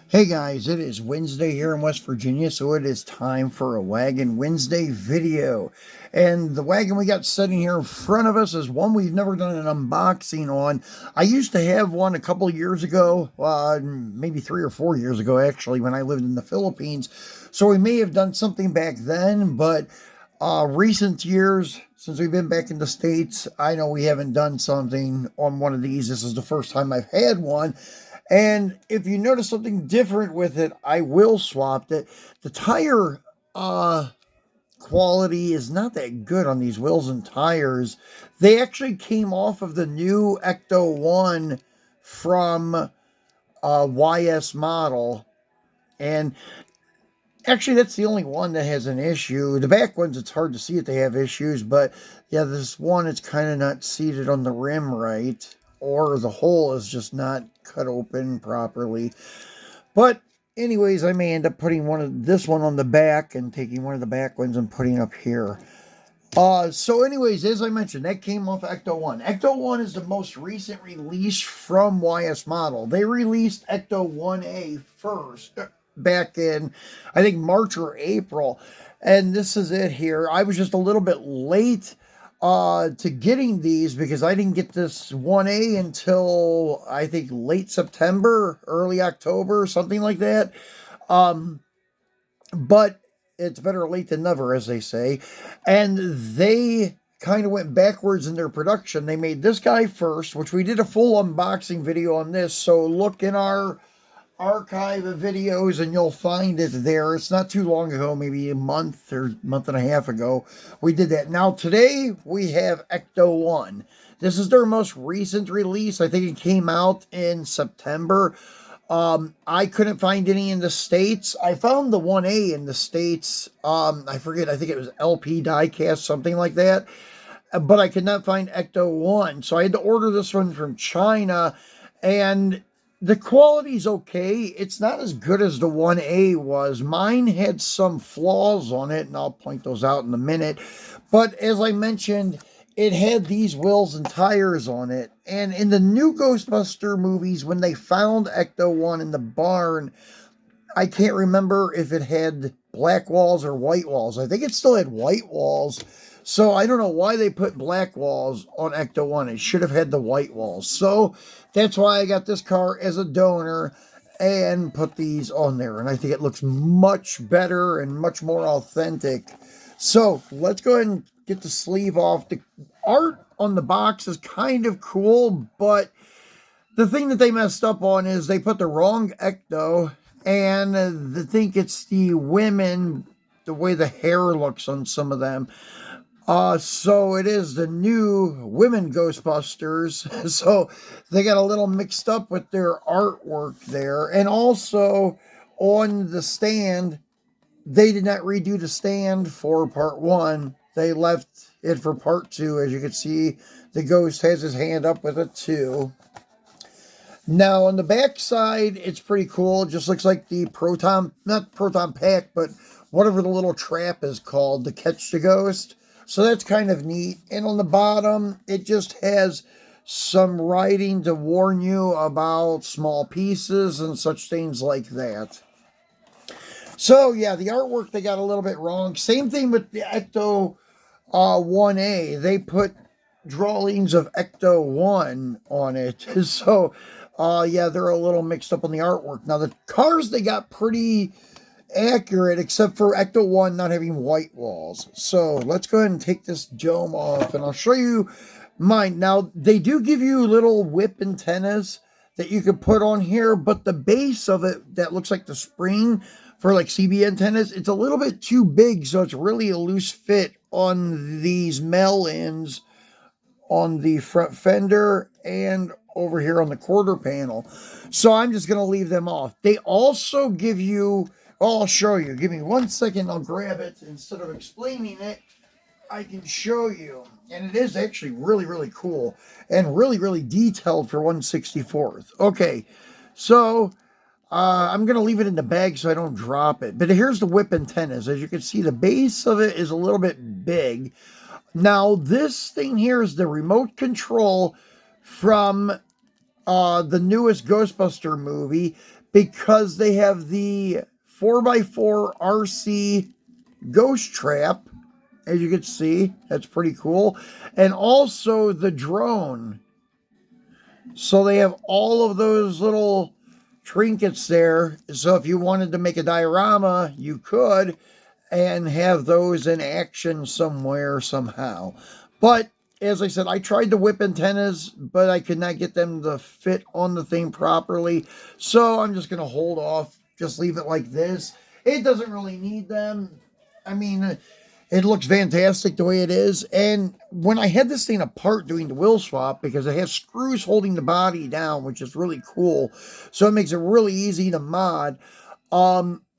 Hey guys, it is Wednesday here in West Virginia, so it is time for a Wagon Wednesday video. And the wagon we got sitting here in front of us is one we've never done an unboxing on. I used to have one a couple of years ago, maybe 3 or 4 years ago actually, when I lived in the Philippines. So we may have done something back then, but recent years, since we've been back in the States, I know we haven't done something on one of these. This is the first time I've had one. And if you notice something different with it, I will swap it. The tire quality is not that good on these wheels and tires. They actually came off of the new ECTO-1 from YS model. And actually, that's the only one that has an issue. The back ones, it's hard to see if they have issues. But yeah, this one, it's kind of not seated on the rim right. Or the hole is just not cut open properly. But anyways, I may end up putting this one on the back and taking one of the back ones and putting up here. So anyways, as I mentioned, that came off ECTO-1. ECTO-1 is the most recent release from YS model. They released ECTO-1A first, back in, I think, March or April. And this is it here. I was just a little bit late to getting these because I didn't get this 1A until I think late September, early October, something like that. But it's better late than never, as they say. And they kind of went backwards in their production. They made this guy first, which we did a full unboxing video on this. So look in our archive of videos and you'll find it there. It's not too long ago, maybe a month or month and a half ago, we did that. Now today we have ECTO-1. This is their most recent release. I think it came out in September. I couldn't find any in the States. I found the 1A in the States. I forget, I think it was LP Diecast, something like that. But I could not find ECTO-1. So I had to order this one from China. And the quality's okay. It's not as good as the 1A was. Mine had some flaws on it, and I'll point those out in a minute. But as I mentioned, it had these wheels and tires on it. And in the new Ghostbuster movies, when they found ECTO-1 in the barn, I can't remember if it had black walls or white walls. I think it still had white walls. So I don't know why they put black walls on ECTO-1. It should have had the white walls. So that's why I got this car as a donor and put these on there. And I think it looks much better and much more authentic. So let's go ahead and get the sleeve off. The art on the box is kind of cool, but the thing that they messed up on is they put the wrong ECTO, and they think it's the women, the way the hair looks on some of them. So it is the new women Ghostbusters. So they got a little mixed up with their artwork there. And also on the stand, they did not redo the stand for part 1. They left it for part 2. As you can see, the ghost has his hand up with it too. Now on the back side, it's pretty cool. It just looks like the not proton pack, but whatever the little trap is called to catch the ghost. So that's kind of neat. And on the bottom, it just has some writing to warn you about small pieces and such things like that. So yeah, the artwork, they got a little bit wrong. Same thing with the ECTO 1A. They put drawings of ECTO-1 on it. So yeah, they're a little mixed up on the artwork. Now the cars, they got pretty accurate, except for ECTO-1 not having white walls. So let's go ahead and take this dome off, and I'll show you mine. Now, they do give you little whip antennas that you can put on here, but the base of it that looks like the spring for like CB antennas, it's a little bit too big, so it's really a loose fit on these male ends on the front fender and over here on the quarter panel. So I'm just going to leave them off. They also give you, I'll show you. Give me 1 second. I'll grab it. Instead of explaining it, I can show you. And it is actually really, really cool. And really, really detailed for 1/64. Okay. So I'm going to leave it in the bag so I don't drop it. But here's the whip antennas. As you can see, the base of it is a little bit big. Now, this thing here is the remote control from the newest Ghostbuster movie because they have the 4x4 RC ghost trap, as you can see. That's pretty cool. And also the drone. So they have all of those little trinkets there. So if you wanted to make a diorama, you could and have those in action somewhere, somehow. But as I said, I tried to whip antennas, but I could not get them to fit on the thing properly. So I'm just going to hold off, just leave it like this. It doesn't really need them. I mean, it looks fantastic the way it is. And when I had this thing apart doing the wheel swap, because it has screws holding the body down, which is really cool. So it makes it really easy to mod.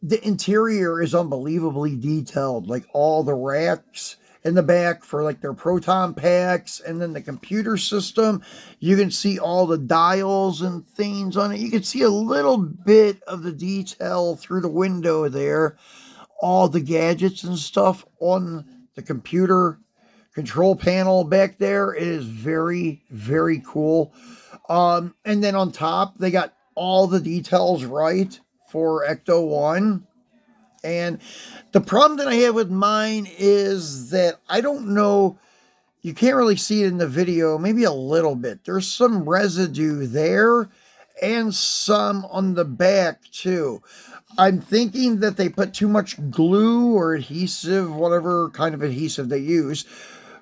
The interior is unbelievably detailed, like all the racks in the back for like their proton packs, and then the computer system. You can see all the dials and things on it. You can see a little bit of the detail through the window there. All the gadgets and stuff on the computer control panel back there. It is very, very cool. And then on top, they got all the details right for ECTO-1. And the problem that I have with mine is that I don't know, you can't really see it in the video, maybe a little bit. There's some residue there and some on the back too. I'm thinking that they put too much glue or adhesive, whatever kind of adhesive they use,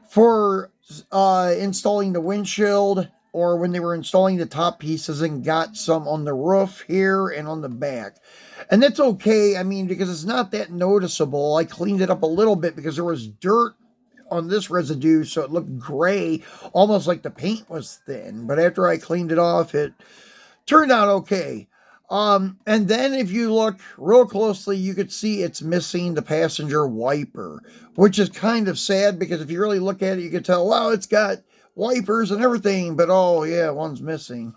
for installing the windshield, or when they were installing the top pieces and got some on the roof here and on the back. And that's okay, I mean, because it's not that noticeable. I cleaned it up a little bit because there was dirt on this residue, so it looked gray, almost like the paint was thin. But after I cleaned it off, it turned out okay. And then if you look real closely, you could see it's missing the passenger wiper, which is kind of sad because if you really look at it, you can tell, wow, it's got wipers and everything, but oh yeah, one's missing.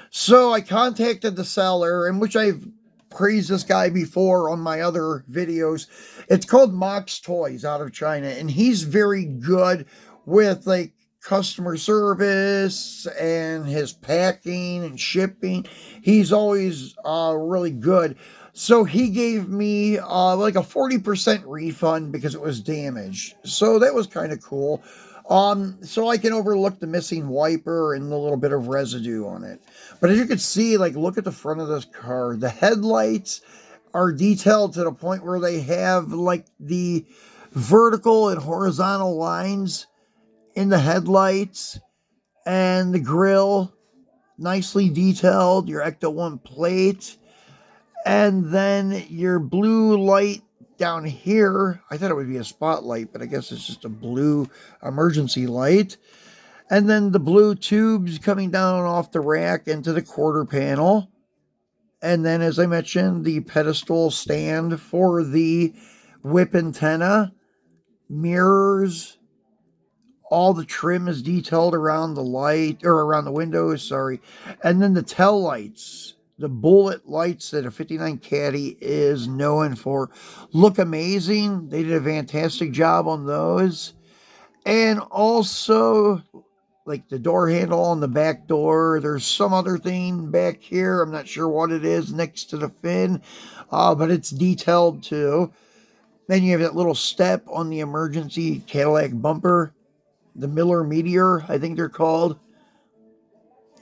So I contacted the seller, in which I've praised this guy before on my other videos. It's called Mox Toys out of China, and he's very good with like customer service and his packing and shipping. He's always really good. So he gave me like a 40% refund because it was damaged. So that was kind of cool. So I can overlook the missing wiper and the little bit of residue on it. But as you can see, like, look at the front of this car. The headlights are detailed to the point where they have like the vertical and horizontal lines in the headlights, and the grill nicely detailed, your ECTO-1 plate, and then your blue light down here. I thought it would be a spotlight, but I guess it's just a blue emergency light. And then the blue tubes coming down off the rack into the quarter panel. And then, as I mentioned, the pedestal stand for the whip antenna, mirrors. All the trim is detailed around the light, or around the windows, sorry. And then the tail lights, the bullet lights that a 59 Caddy is known for, look amazing. They did a fantastic job on those. And also, like the door handle on the back door. There's some other thing back here. I'm not sure what it is next to the fin, but it's detailed too. Then you have that little step on the emergency Cadillac bumper. The Miller Meteor, I think they're called.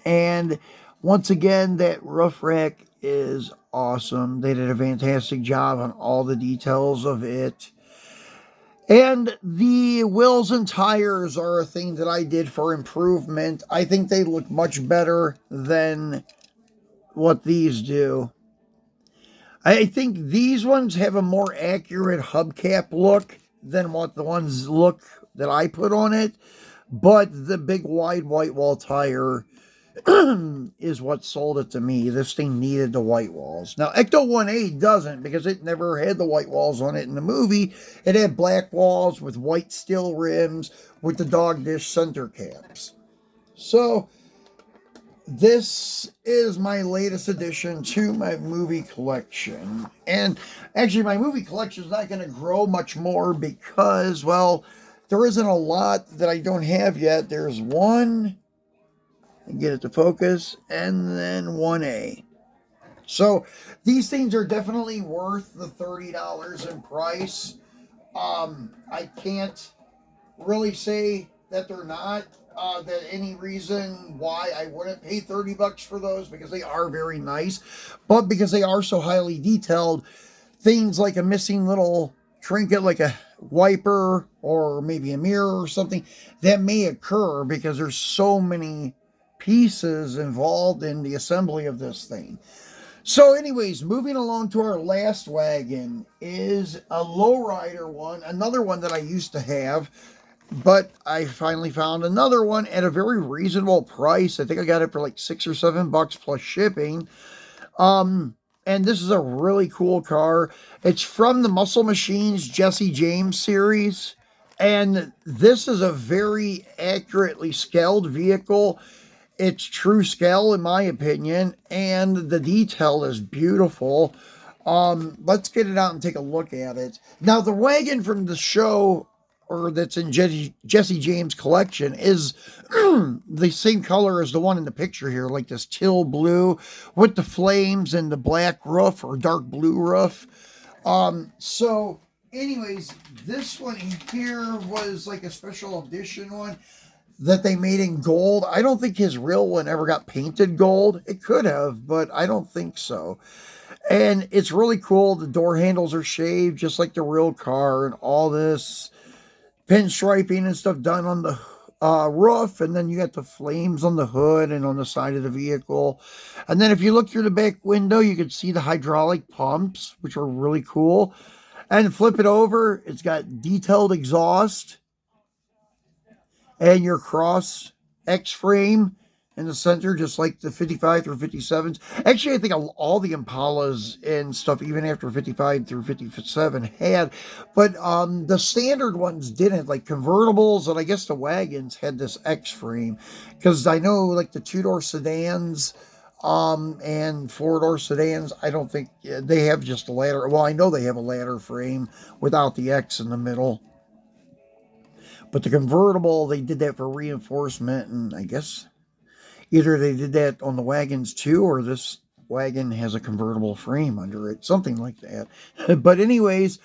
And once again, that roof rack is awesome. They did a fantastic job on all the details of it. And the wheels and tires are a thing that I did for improvement. I think they look much better than what these do. I think these ones have a more accurate hubcap look than what the ones look that I put on it, but the big wide white wall tire is what sold it to me. This thing needed the white walls. Now, ECTO-1A doesn't, because it never had the white walls on it in the movie. It had black walls with white steel rims with the dog dish center caps. So, this is my latest addition to my movie collection. And actually, my movie collection is not going to grow much more because, well, there isn't a lot that I don't have yet. There's 1, and get it to focus, and then 1A. So these things are definitely worth the $30 in price. I can't really say that they're not. That any reason why I wouldn't pay $30 for those, because they are very nice, but because they are so highly detailed, things like a missing little trinket like a wiper or maybe a mirror or something that may occur because there's so many pieces involved in the assembly of this thing. So anyways, moving along to our last wagon is a lowrider one, another one that I used to have, but I finally found another one at a very reasonable price. I think I got it for like $6 or $7 plus shipping. And this is a really cool car. It's from the Muscle Machines Jesse James series. And this is a very accurately scaled vehicle. It's true scale in my opinion. And the detail is beautiful. Let's get it out and take a look at it. Now, the wagon from the show, or that's in Jesse James' collection, is the same color as the one in the picture here, like this teal blue with the flames and the black roof or dark blue roof. So anyways, this one here was like a special edition one that they made in gold. I don't think his real one ever got painted gold. It could have, but I don't think so. And it's really cool. The door handles are shaved just like the real car, and all this pinstriping and stuff done on the roof, and then you got the flames on the hood and on the side of the vehicle. And then if you look through the back window, you can see the hydraulic pumps, which are really cool. And flip it over, it's got detailed exhaust and your cross X-frame in the center, just like the 55 through 57s. Actually, I think all the Impalas and stuff, even after 55 through 57, had, but the standard ones didn't. Like convertibles and I guess the wagons had this X-frame, because I know like the two-door sedans and four-door sedans, I don't think they have just a ladder. Well, I know they have a ladder frame without the X in the middle. But the convertible, they did that for reinforcement, and I guess either they did that on the wagons too, or this wagon has a convertible frame under it, something like that. But anyways,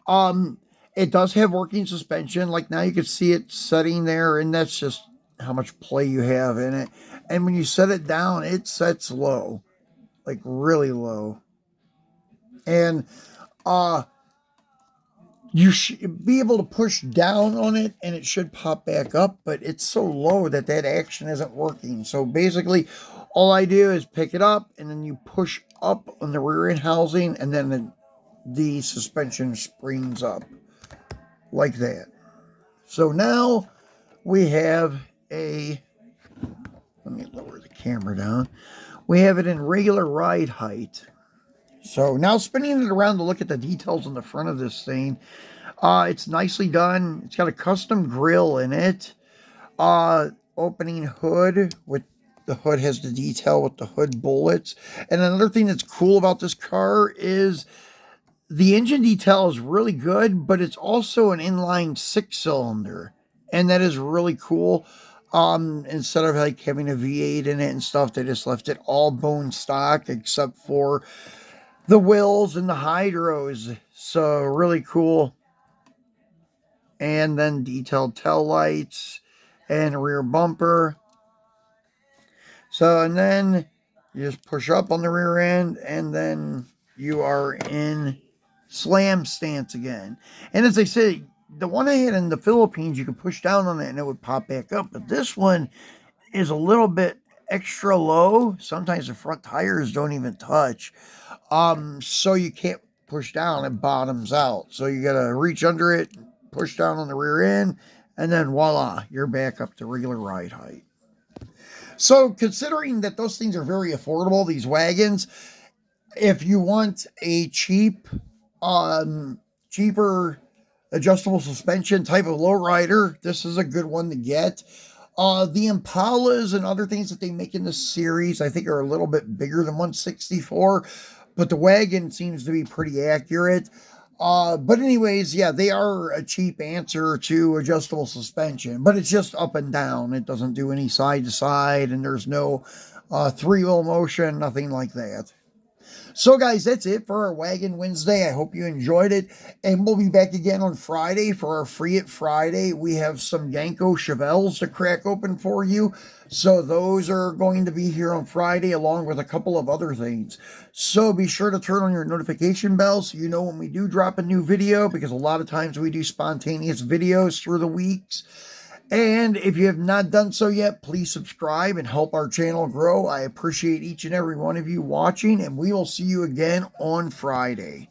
it does have working suspension. Like now you can see it setting there, and that's just how much play you have in it. And when you set it down, it sets low, like really low. And you should be able to push down on it and it should pop back up, but it's so low that action isn't working. So basically, all I do is pick it up and then you push up on the rear end housing, and then the suspension springs up like that. So now we have let me lower the camera down. We have it in regular ride height. So now spinning it around to look at the details on the front of this thing. It's nicely done. It's got a custom grill in it. Opening hood, with the hood has the detail with the hood bullets. And another thing that's cool about this car is the engine detail is really good, but it's also an inline 6-cylinder. And that is really cool. Instead of like having a V8 in it and stuff, they just left it all bone stock except for the wheels and the hydros. So really cool. And then detailed tail lights and rear bumper. So, and then you just push up on the rear end, and then you are in slam stance again. And as I said, the one I had in the Philippines, you could push down on it and it would pop back up. But this one is a little bit extra low. Sometimes the front tires don't even touch. So you can't push down, it bottoms out. So you gotta reach under it, push down on the rear end, and then voila, you're back up to regular ride height. So considering that those things are very affordable, these wagons, if you want a cheaper adjustable suspension type of lowrider, this is a good one to get. The Impalas and other things that they make in this series, I think, are a little bit bigger than 164, but the wagon seems to be pretty accurate. But anyways, yeah, they are a cheap answer to adjustable suspension, but it's just up and down. It doesn't do any side to side, and there's no three-wheel motion, nothing like that. So, guys, that's it for our Wagon Wednesday. I hope you enjoyed it. And we'll be back again on Friday for our Free It Friday. We have some Yanko Chevelles to crack open for you. So those are going to be here on Friday, along with a couple of other things. So be sure to turn on your notification bell so you know when we do drop a new video, because a lot of times we do spontaneous videos through the weeks. And if you have not done so yet, please subscribe and help our channel grow. I appreciate each and every one of you watching, and we will see you again on Friday.